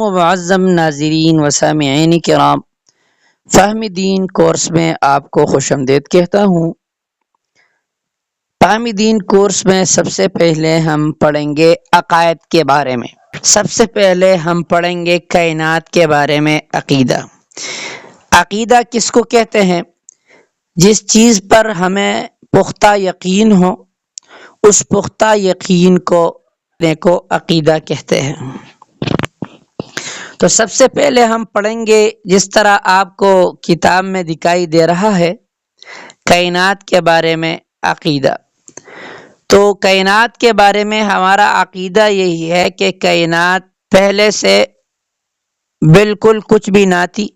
و معظم ناظرین و سامعین کرام، فہم دین کورس میں آپ کو خوش آمدید کہتا ہوں۔ فہم دین کورس میں سب سے پہلے ہم پڑھیں گے عقائد کے بارے میں۔ سب سے پہلے ہم پڑھیں گے کائنات کے بارے میں عقیدہ۔ عقیدہ کس کو کہتے ہیں؟ جس چیز پر ہمیں پختہ یقین ہو، اس پختہ یقین کو عقیدہ کہتے ہیں۔ تو سب سے پہلے ہم پڑھیں گے، جس طرح آپ کو کتاب میں دکھائی دے رہا ہے، کائنات کے بارے میں عقیدہ۔ تو کائنات کے بارے میں ہمارا عقیدہ یہی ہے کہ کائنات پہلے سے بالکل کچھ بھی نہ تھی،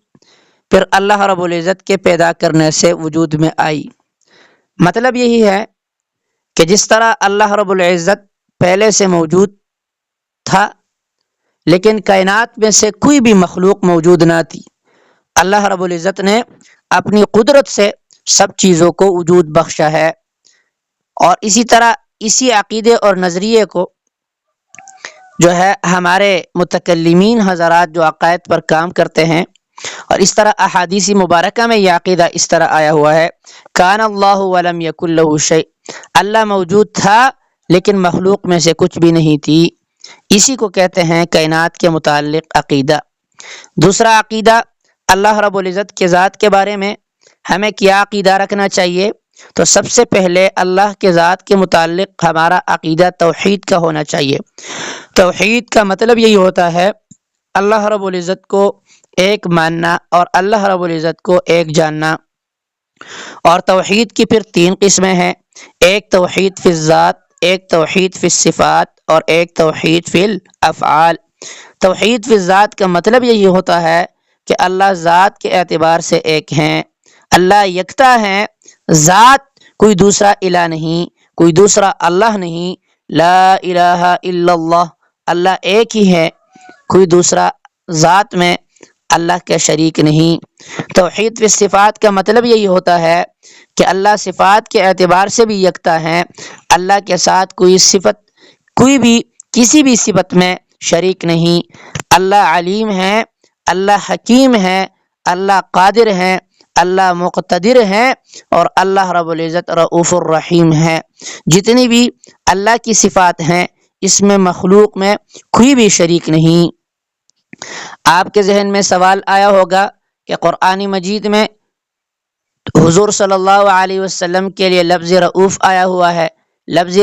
پھر اللہ رب العزت کے پیدا کرنے سے وجود میں آئی۔ مطلب یہی ہے کہ جس طرح اللہ رب العزت پہلے سے موجود تھا، لیکن کائنات میں سے کوئی بھی مخلوق موجود نہ تھی، اللہ رب العزت نے اپنی قدرت سے سب چیزوں کو وجود بخشا ہے۔ اور اسی طرح اسی عقیدے اور نظریے کو جو ہے ہمارے متکلمین حضرات جو عقائد پر کام کرتے ہیں، اور اس طرح احادیث مبارکہ میں یہ عقیدہ اس طرح آیا ہوا ہے، کان اللہ ولم یکن لہ شیء، اللہ موجود تھا لیکن مخلوق میں سے کچھ بھی نہیں تھی۔ اسی کو کہتے ہیں کائنات کے متعلق عقیدہ۔ دوسرا عقیدہ، اللہ رب العزت کے ذات کے بارے میں ہمیں کیا عقیدہ رکھنا چاہیے؟ تو سب سے پہلے اللہ کے ذات کے متعلق ہمارا عقیدہ توحید کا ہونا چاہیے۔ توحید کا مطلب یہی ہوتا ہے اللہ رب العزت کو ایک ماننا اور اللہ رب العزت کو ایک جاننا۔ اور توحید کی پھر تین قسمیں ہیں، ایک توحید فی الذات، ایک توحید فی الصفات، اور ایک توحید فی الافعال۔ توحید فی الذات کا مطلب یہی ہوتا ہے کہ اللہ ذات کے اعتبار سے ایک ہیں، اللہ یکتا ہیں، ذات کوئی دوسرا الہ نہیں، کوئی دوسرا اللہ نہیں، لا الہ الا اللہ، اللہ ایک ہی ہے، کوئی دوسرا ذات میں اللہ کا شریک نہیں۔ توحید فی الصفات کا مطلب یہی ہوتا ہے کہ اللہ صفات کے اعتبار سے بھی یکتا ہے، اللہ کے ساتھ کوئی صفت، کوئی بھی کسی بھی صفت میں شریک نہیں۔ اللہ علیم ہے، اللہ حکیم ہے، اللہ قادر ہے، اللہ مقتدر ہے، اور اللہ رب العزت رؤوف الرحیم ہے۔ جتنی بھی اللہ کی صفات ہیں، اس میں مخلوق میں کوئی بھی شریک نہیں۔ آپ کے ذہن میں سوال آیا ہوگا کہ قرآن مجید میں حضور صلی اللہ علیہ وسلم کے لیے لفظ رؤوف آیا ہوا ہے، لفظ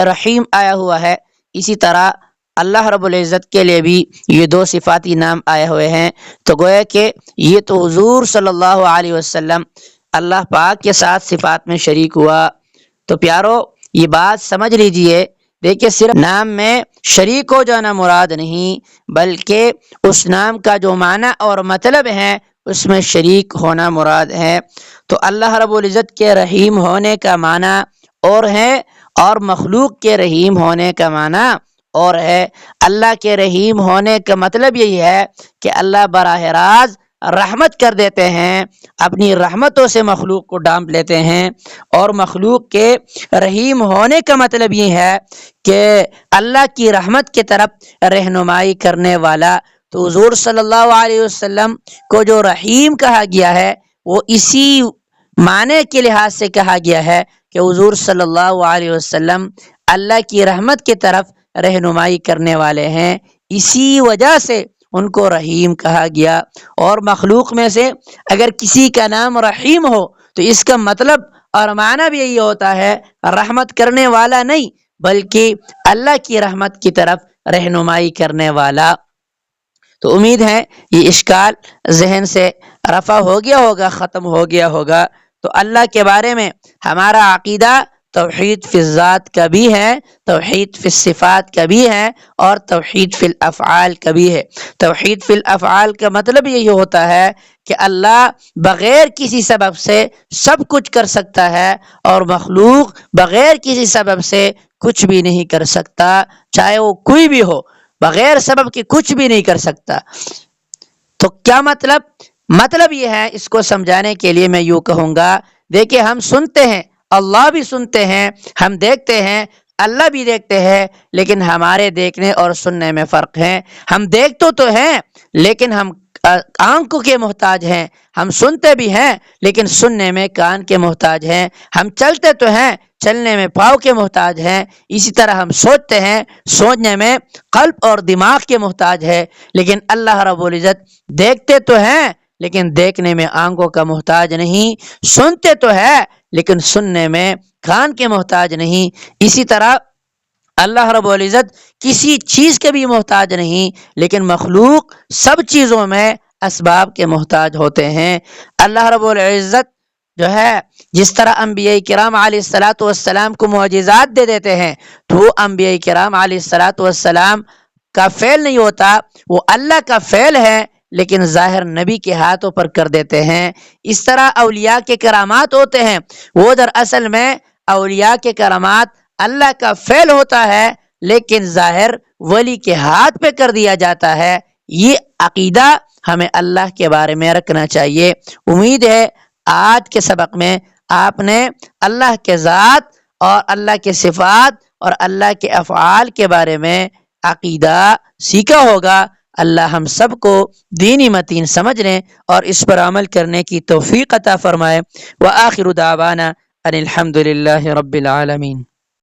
رحیم آیا ہوا ہے، اسی طرح اللہ رب العزت کے لیے بھی یہ دو صفاتی نام آئے ہوئے ہیں۔ تو گویا کہ یہ تو حضور صلی اللہ علیہ وسلم اللہ پاک کے ساتھ صفات میں شریک ہوا۔ تو پیارو، یہ بات سمجھ لیجئے، دیکھیں صرف نام میں شریک ہو جانا مراد نہیں، بلکہ اس نام کا جو معنی اور مطلب ہے اس میں شریک ہونا مراد ہے۔ تو اللہ رب العزت کے رحیم ہونے کا معنی اور ہے، اور مخلوق کے رحیم ہونے کا معنی اور ہے۔ اللہ کے رحیم ہونے کا مطلب یہی ہے کہ اللہ براہ راست رحمت کر دیتے ہیں، اپنی رحمتوں سے مخلوق کو ڈانپ لیتے ہیں۔ اور مخلوق کے رحیم ہونے کا مطلب یہ ہے کہ اللہ کی رحمت کی طرف رہنمائی کرنے والا۔ تو حضور صلی اللہ علیہ وسلم کو جو رحیم کہا گیا ہے، وہ اسی معنی کے لحاظ سے کہا گیا ہے کہ حضور صلی اللہ علیہ وسلم اللہ کی رحمت کی طرف رہنمائی کرنے والے ہیں، اسی وجہ سے ان کو رحیم کہا گیا۔ اور مخلوق میں سے اگر کسی کا نام رحیم ہو تو اس کا مطلب اور معنی بھی یہی ہوتا ہے رحمت کرنے والا نہیں، بلکہ اللہ کی رحمت کی طرف رہنمائی کرنے والا۔ تو امید ہے یہ اشکال ذہن سے رفع ہو گیا ہوگا، ختم ہو گیا ہوگا۔ تو اللہ کے بارے میں ہمارا عقیدہ توحید فی الذات کا بھی ہے، توحید فی الصفات کا بھی ہے، اور توحید فی الافعال کا بھی ہے۔ توحید فی الافعال کا مطلب یہی ہوتا ہے کہ اللہ بغیر کسی سبب سے سب کچھ کر سکتا ہے، اور مخلوق بغیر کسی سبب سے کچھ بھی نہیں کر سکتا، چاہے وہ کوئی بھی ہو، بغیر سبب کے کچھ بھی نہیں کر سکتا۔ تو کیا مطلب یہ ہے، اس کو سمجھانے کے لیے میں یوں کہوں گا، دیکھیں ہم سنتے ہیں، اللہ بھی سنتے ہیں، ہم دیکھتے ہیں اللہ بھی دیکھتے ہیں، لیکن ہمارے دیکھنے اور سننے میں فرق ہے۔ ہم دیکھتے تو ہیں لیکن ہم آنکھوں کے محتاج ہیں، ہم سنتے بھی ہیں لیکن سننے میں کان کے محتاج ہیں، ہم چلتے تو ہیں چلنے میں پاؤں کے محتاج ہیں، اسی طرح ہم سوچتے ہیں سوچنے میں قلب اور دماغ کے محتاج ہے۔ لیکن اللہ رب العزت دیکھتے تو ہیں لیکن دیکھنے میں آنکھوں کا محتاج نہیں، سنتے تو ہے لیکن سننے میں کان کے محتاج نہیں۔ اسی طرح اللہ رب العزت کسی چیز کے بھی محتاج نہیں، لیکن مخلوق سب چیزوں میں اسباب کے محتاج ہوتے ہیں۔ اللہ رب العزت جو ہے جس طرح انبیاء کرام علیہ الصلاۃ والسلام کو معجزات دے دیتے ہیں، تو وہ انبیاء کرام علیہ الصلاۃ والسلام کا فعل نہیں ہوتا، وہ اللہ کا فعل ہے، لیکن ظاہر نبی کے ہاتھوں پر کر دیتے ہیں۔ اس طرح اولیاء کے کرامات ہوتے ہیں، وہ دراصل میں اولیاء کے کرامات اللہ کا فعل ہوتا ہے، لیکن ظاہر ولی کے ہاتھ پہ کر دیا جاتا ہے۔ یہ عقیدہ ہمیں اللہ کے بارے میں رکھنا چاہیے۔ امید ہے آج کے سبق میں آپ نے اللہ کے ذات اور اللہ کے صفات اور اللہ کے افعال کے بارے میں عقیدہ سیکھا ہوگا۔ اللہ ہم سب کو دینی متین سمجھنے اور اس پر عمل کرنے کی توفیق عطا فرمائے۔ وآخر دعوانا ان الحمد للہ رب العالمین۔